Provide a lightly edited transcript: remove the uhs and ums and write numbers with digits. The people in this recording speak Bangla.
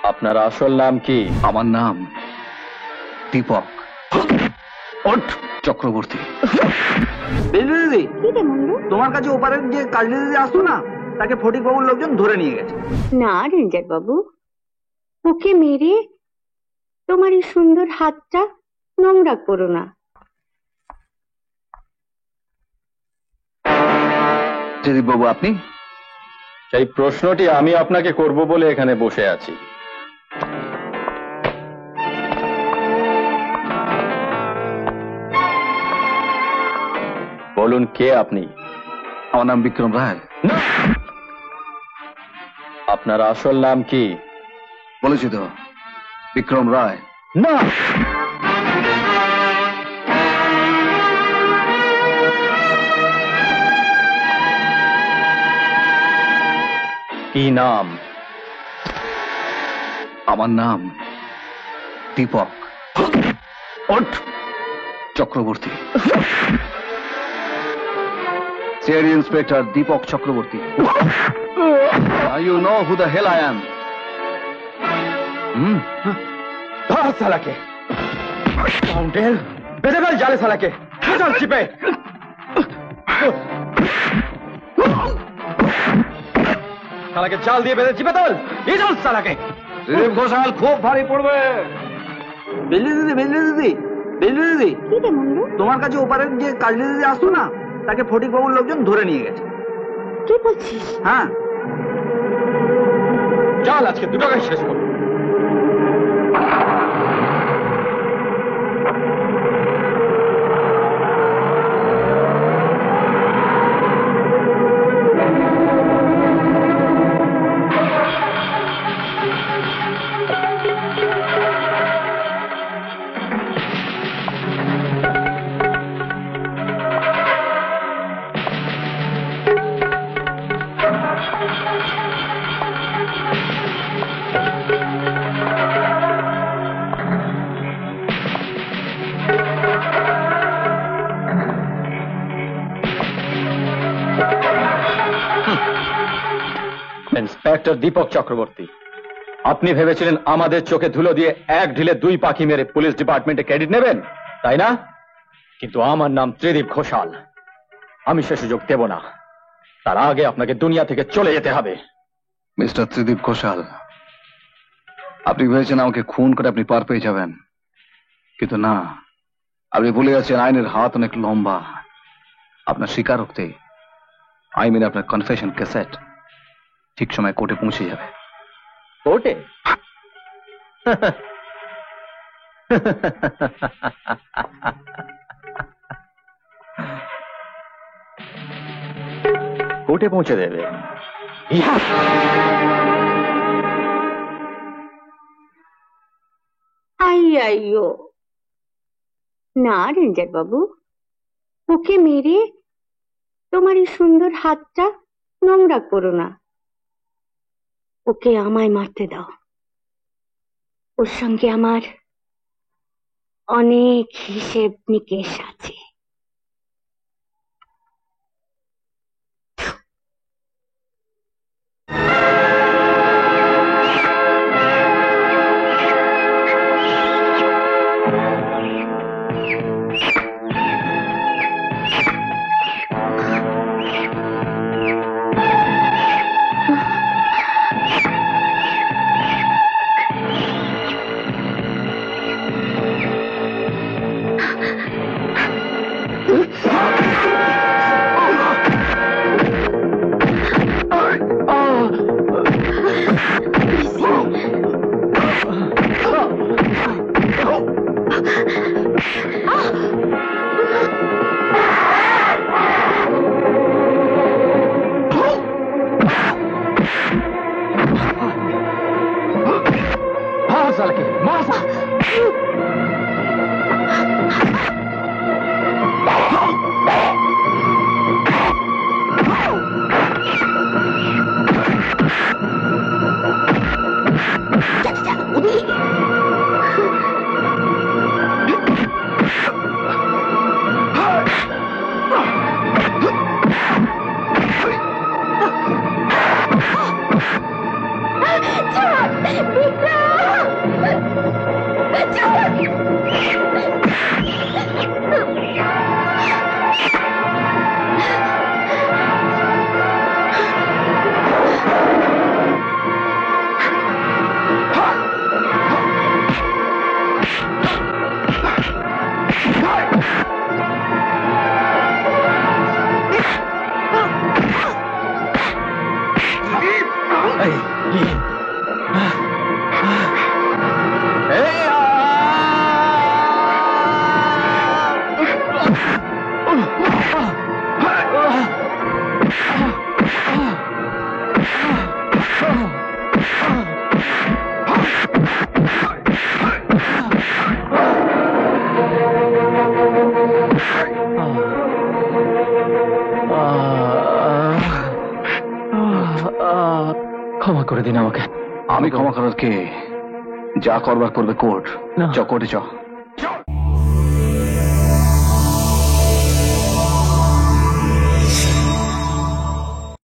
আপনার আসল নাম কি? আমার নাম দীপক চক্রবর্তী। দিদি, তোমার কাছে ওপারের যে কাজলি দিদি আসতো না, তাকে ফটিক বাবুর লোকজন ধরে নিয়ে গেছে। না রেঞ্জার বাবু, ওকে মেরে তোমার এই সুন্দর হাতটা নোংরা করো না। ত্রিদীপ বাবু, আপনি? সেই প্রশ্নটি আমি আপনাকে করব বলে এখানে বসে আছি। বলুন, কে আপনি? আমার নাম বিক্রম রায়। না, আপনার আসল নাম কি? বলেছি তো, বিক্রম রায়। না, কি নাম? আমার নাম Deepak Chakraborty. CID inspector Deepak Chakraborty. You know who the hell I am? ধর সালাকে, কাউন্টেল বেঁধে ফেল জালে সালাকে, চল চিপে। সালাকে জাল দিয়ে বেঁধে চিপে তোল, এই চল সালাকে। দিলীপ ঘোষাল খুব ভারী পড়বে। বিজলি দিদি, তোমার কাছে ওপারের যে কাজলি দিদি আসতো না, তাকে ফটিক বাবুর লোকজন ধরে নিয়ে গেছে। কি বলছিস? হ্যাঁ, চল আজকে দুটোকে শেষ করো। ইন্সপেক্টর দীপক চক্রবর্তী, আপনি ভেবেছিলেন আমাদের চোখে ধুলো দিয়ে এক ঢিলে দুই পাখি মেরে পুলিশ ডিপার্টমেন্টে ক্রেডিট নেবেন, তাই না? কিন্তু আমার নাম ত্রিদীপ ঘোষাল, আমি সে সুযোগ দেব না। তার আগে আপনাকে দুনিয়া থেকে চলে যেতে হবে। মিস্টার ত্রিদীপ ঘোষাল, আপনি ভেবেছেন আমাকে খুন করে আপনি পার পেয়ে যাবেন, কিন্তু না, আপনি ভুলে যাচ্ছেন আইনের হাত অনেক লম্বা। আপনার স্বীকারোক্তি, আই মিন আপনার কনফেশন ক্যাসেট ঠিক সময় কোর্টে পৌঁছে যাবে। কোর্টে? কোর্টে পৌঁছে দেবে? আইয়ো, না রেঞ্জার বাবু, ওকে মেরে তোমার এই সুন্দর হাতটা নোংরা করো না। ওকে আমায় মারতে দাও, ওর সঙ্গে আমার অনেক হিসেব নিকেশ আছে। করে দিন আমাকে। আমি ক্ষমা করার কে? যা করবার করবে কোর্ট। না। চ কোর্টে চ।